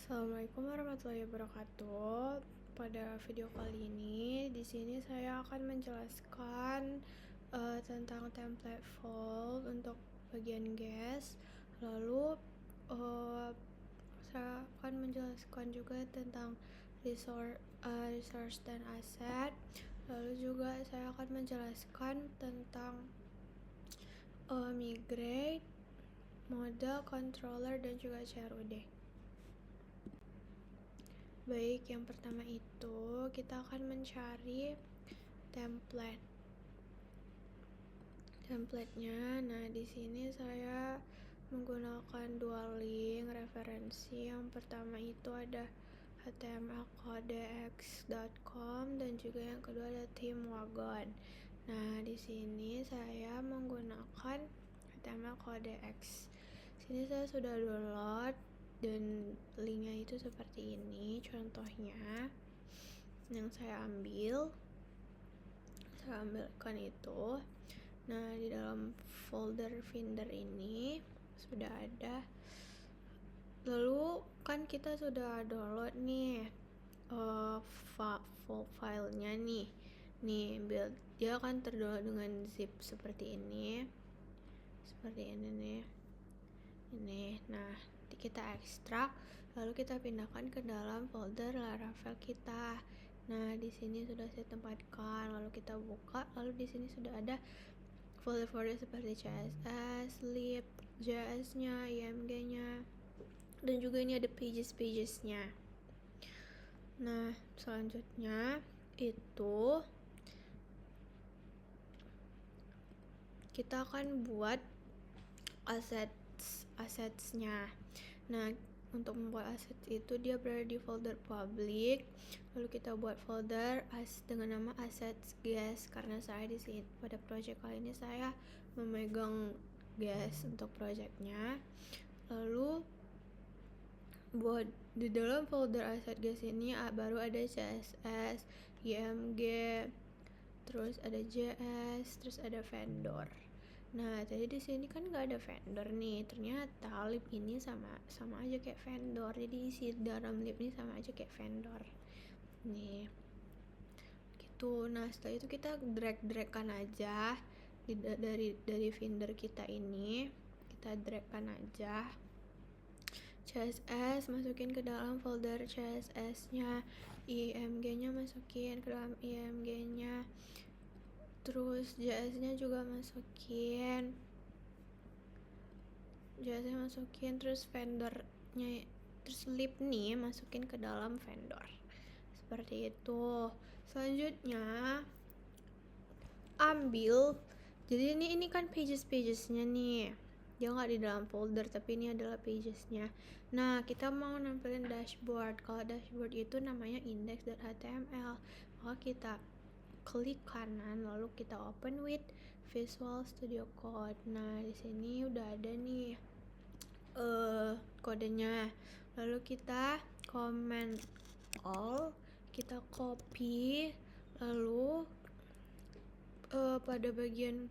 Assalamualaikum warahmatullahi wabarakatuh. Pada video kali ini, di sini saya akan menjelaskan tentang template fold untuk bagian gas. Lalu saya akan menjelaskan juga tentang resource dan aset. Lalu juga saya akan menjelaskan tentang migrate, model, controller, dan juga CRUD. Baik, yang pertama itu kita akan mencari template-nya. Nah, di sini saya menggunakan dua link referensi. Yang pertama itu ada htmlcodex.com dan juga yang kedua ada ThemeWagon. Nah, di sini saya menggunakan htmlcodex. Sini saya sudah download dan linknya itu seperti ini contohnya yang saya ambilkan itu. Nah, di dalam folder Finder ini sudah ada. Lalu kan kita sudah download nih filenya nih build, dia akan terdownload dengan zip seperti ini nih. Nah, kita ekstrak, lalu kita pindahkan ke dalam folder Laravel kita. Nah, di sini sudah saya tempatkan, lalu kita buka, lalu di sini sudah ada folder-folder seperti CSS, lib, JS-nya, IMG-nya, dan juga ini ada pages-pages-nya. Nah, selanjutnya itu kita akan buat assets-nya. Nah, untuk membuat aset itu dia berada di folder public. Lalu kita buat folder dengan nama assets gas, karena saya di sini pada project kali ini saya memegang gas untuk projectnya. Lalu buat di dalam folder asset gas ini baru ada CSS, IMG, terus ada JS, terus ada vendor. Nah, tadi di sini kan nggak ada vendor nih. Ternyata lib ini sama aja kayak vendor. Jadi isi dalam lib ini sama aja kayak vendor. Nih, gitu. Nah, setelah itu kita drag-dragkan aja dari vendor kita ini. Kita dragkan aja. CSS masukin ke dalam folder CSS-nya, IMG-nya masukin ke dalam IMG-nya. Terus JS-nya juga masukin, terus vendornya, terus lib nih masukin ke dalam vendor. Seperti itu. Selanjutnya ambil, jadi ini kan pages-pagesnya nih. Dia nggak di dalam folder, tapi ini adalah pagesnya. Nah, kita mau nampilin dashboard. Kalau dashboard itu namanya index.html. Maka kita klik kanan, lalu kita open with Visual Studio Code. Nah, di sini udah ada nih kodenya. Lalu kita command all, kita copy, lalu pada bagian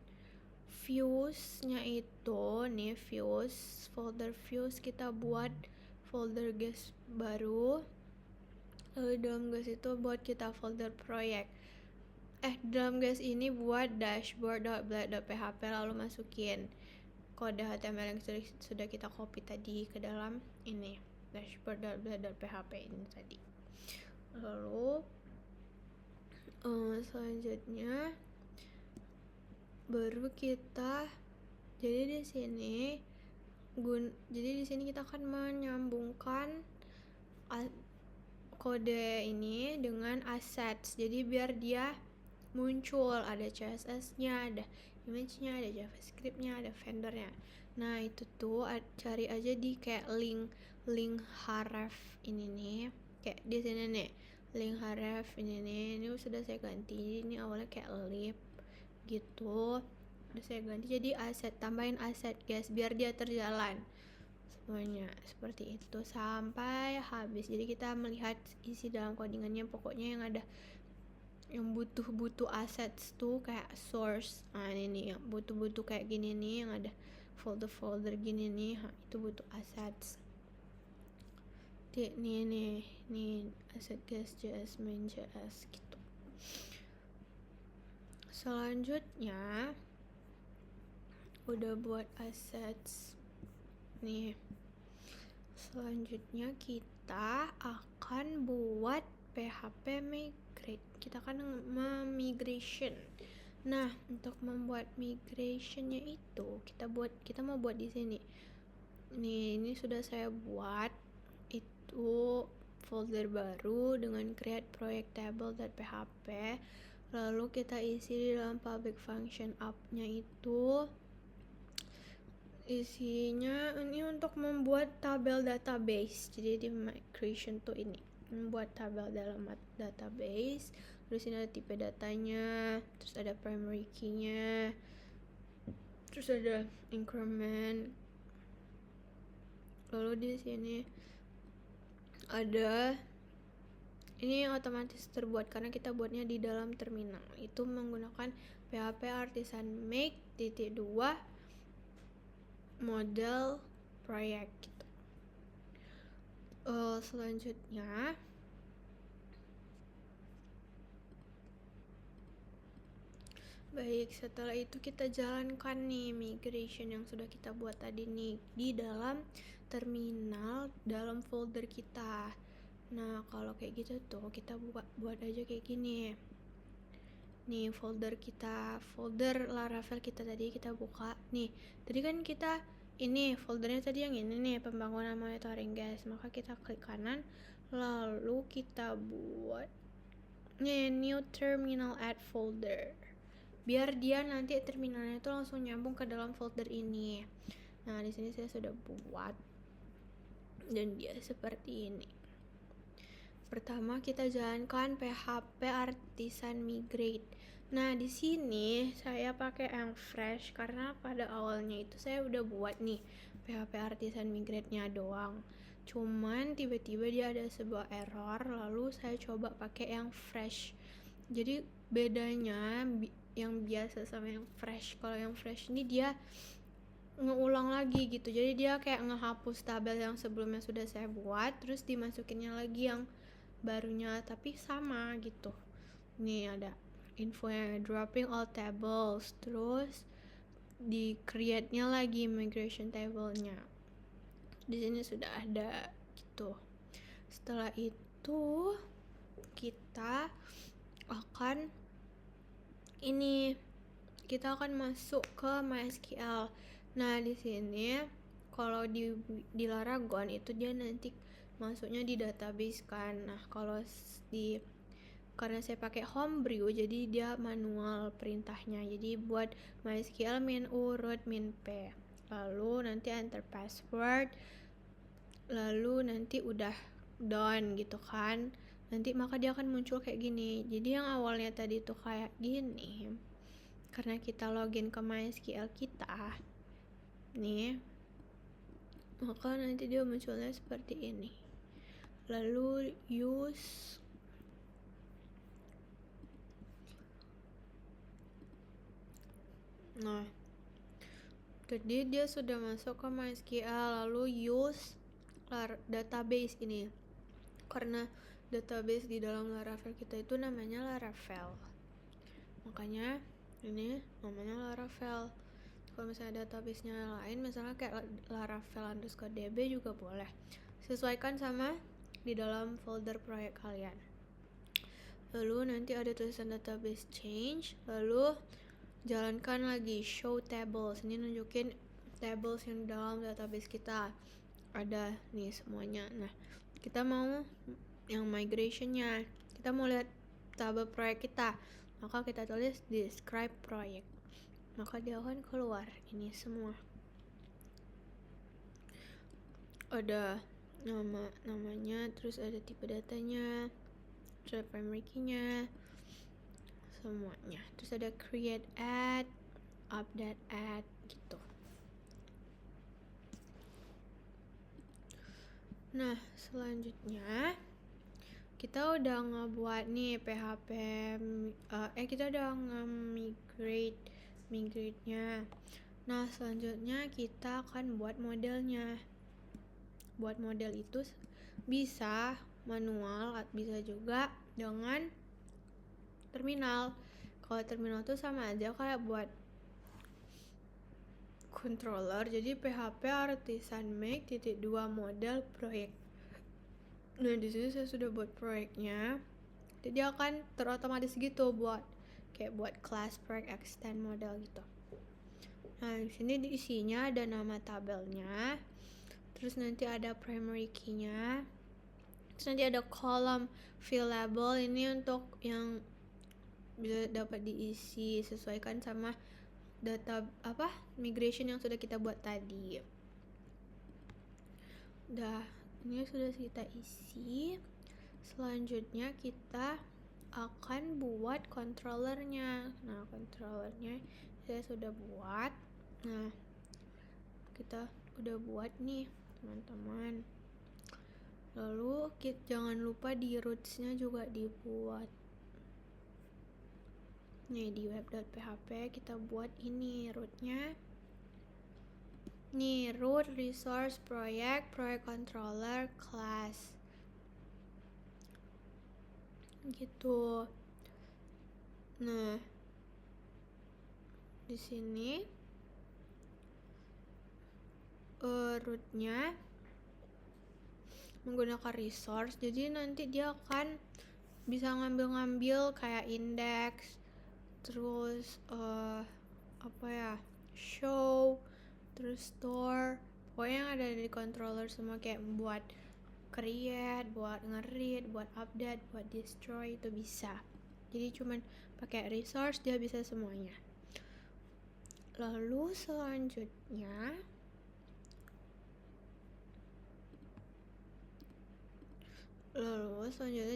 views-nya itu nih, folder views, kita buat folder gas baru. Lalu dalam gas itu buat kita folder project. Dalam gas ini buat dashboard.blade.php, lalu masukin kode HTML yang sudah kita copy tadi ke dalam ini dashboard.blade.php ini tadi. Lalu selanjutnya baru kita jadi di sini kita akan menyambungkan kode ini dengan assets. Jadi biar dia muncul, ada CSS-nya, ada image-nya, ada JavaScript-nya, ada vendor-nya. Nah, itu tuh cari aja di kayak link href ini nih. Kayak di sini nih, link href ini sudah saya ganti. Ini awalnya kayak lib gitu. Udah saya ganti jadi aset, tambahin aset guys biar dia terjalan semuanya seperti itu sampai habis. Jadi kita melihat isi dalam codingannya, pokoknya yang ada yang butuh assets tuh kayak source. Nah, ini yang butuh kayak gini nih, yang ada folder gini nih, itu butuh assets. nih asset gas.js main.js gitu. Selanjutnya udah buat assets nih. Selanjutnya kita akan buat PHP migrate. Kita akan migration. Nah, untuk membuat migrationnya itu kita mau buat di sini. Nih, ini sudah saya buat itu folder baru dengan create project table.php. Lalu kita isi di dalam public function app-nya itu isinya ini untuk membuat tabel database. Jadi di migration tuh ini membuat tabel dalam database. Terus ini ada tipe datanya, terus ada primary key-nya, terus ada increment. Lalu di sini ada ini otomatis terbuat karena kita buatnya di dalam terminal. Itu menggunakan PHP artisan make .2 model proyek gitu. Selanjutnya baik, setelah itu kita jalankan nih migration yang sudah kita buat tadi nih di dalam terminal dalam folder kita. Nah, kalau kayak gitu tuh kita buat aja kayak gini. Nih folder Laravel kita tadi kita buka. Nih, tadi kan kita ini foldernya tadi yang ini nih, pembangunan monitoring gas. Maka kita klik kanan, lalu kita buat nih new terminal add folder. Biar dia nanti terminalnya itu langsung nyambung ke dalam folder ini. Nah, di sini saya sudah buat dan dia seperti ini. Pertama kita jalankan PHP artisan migrate. Nah, di sini saya pakai yang fresh karena pada awalnya itu saya udah buat nih PHP artisan migrate-nya doang. Cuman tiba-tiba dia ada sebuah error, lalu saya coba pakai yang fresh. Jadi bedanya yang biasa sama yang fresh. Kalau yang fresh ini dia ngeulang lagi gitu. Jadi dia kayak ngehapus tabel yang sebelumnya sudah saya buat, terus dimasukinnya lagi yang barunya, tapi sama gitu. Nih ada infonya dropping all tables, terus di create-nya lagi migration table-nya. Di sini sudah ada gitu. Setelah itu kita akan masuk ke MySQL. Nah, di sini kalau di Laragon itu dia nanti masuknya di database kan. Nah, kalau karena saya pakai Homebrew jadi dia manual perintahnya. Jadi buat MySQL min u root min p. Lalu nanti enter password. Lalu nanti udah done gitu kan. Nanti maka dia akan muncul kayak gini. Jadi yang awalnya tadi tuh kayak gini, karena kita login ke MySQL kita nih, maka nanti dia munculnya seperti ini. Lalu use nah, jadi dia sudah masuk ke MySQL. Lalu use database ini, karena database di dalam Laravel kita itu namanya Laravel, makanya ini namanya Laravel. Kalau misalnya database-nya lain, misalnya kayak Laravel_db juga boleh. Sesuaikan sama di dalam folder proyek kalian. Lalu nanti ada tulisan database change, lalu jalankan lagi show tables. Ini nunjukin tables yang dalam database kita. Ada nih semuanya. Nah, kita mau yang migration-nya. Kita mau lihat tabel proyek kita. Maka kita tulis describe project. Maka dia akan keluar ini semua. Ada namanya, terus ada tipe datanya, terus ada primary key-nya, semuanya. Terus ada create add, update add gitu. Nah, selanjutnya kita udah ngebuat nih PHP kita udah migrate-nya. Nah, selanjutnya kita akan buat modelnya. buat model itu bisa manual, bisa juga dengan terminal. Kalau terminal tuh sama aja kayak buat controller, jadi PHP Artisan Make .2 model proyek. Nah, di sini saya sudah buat proyeknya. Jadi dia akan terotomatis gitu buat kelas proyek extend model gitu. Nah, di sini isinya ada nama tabelnya. Terus nanti ada primary key-nya. Terus nanti ada column fillable, ini untuk yang bisa dapat diisi, sesuaikan sama data migration yang sudah kita buat tadi. Udah, ini sudah kita isi. Selanjutnya kita akan buat controllernya. Nah, controllernya saya sudah buat. Nah, kita udah buat nih teman-teman. Lalu jangan lupa di roots-nya juga dibuat. Nih di web.php kita buat ini root-nya. Nih root resource project controller class. Gitu. Nah, di sini rootnya menggunakan resource, jadi nanti dia akan bisa ngambil kayak index, terus show, terus store, pokoknya yang ada di controller semua, kayak buat create, buat nge-read, buat update, buat destroy, itu bisa. Jadi cuman pakai resource dia bisa semuanya. Lalu selanjutnya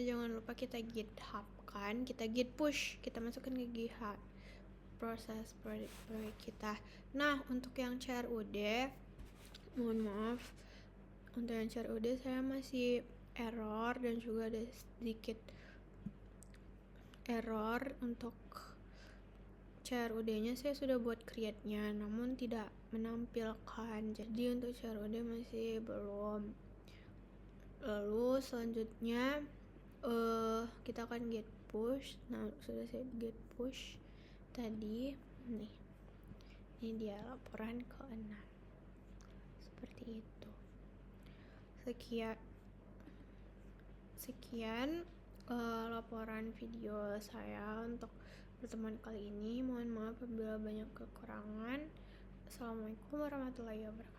jangan lupa kita GitHub kan, kita git push, kita masukkan ke GitHub proses proyek kita. Nah, untuk yang CRUD, mohon maaf, untuk yang CRUD saya masih error dan juga ada sedikit error. Untuk CRUD-nya saya sudah buat create-nya, namun tidak menampilkan, jadi untuk CRUD masih belum. Lalu selanjutnya kita akan get push. Nah, sudah saya get push tadi. Nih, ini dia laporan ke-6 seperti itu. Sekian laporan video saya untuk pertemuan kali ini. Mohon maaf apabila banyak kekurangan. Assalamualaikum warahmatullahi wabarakatuh.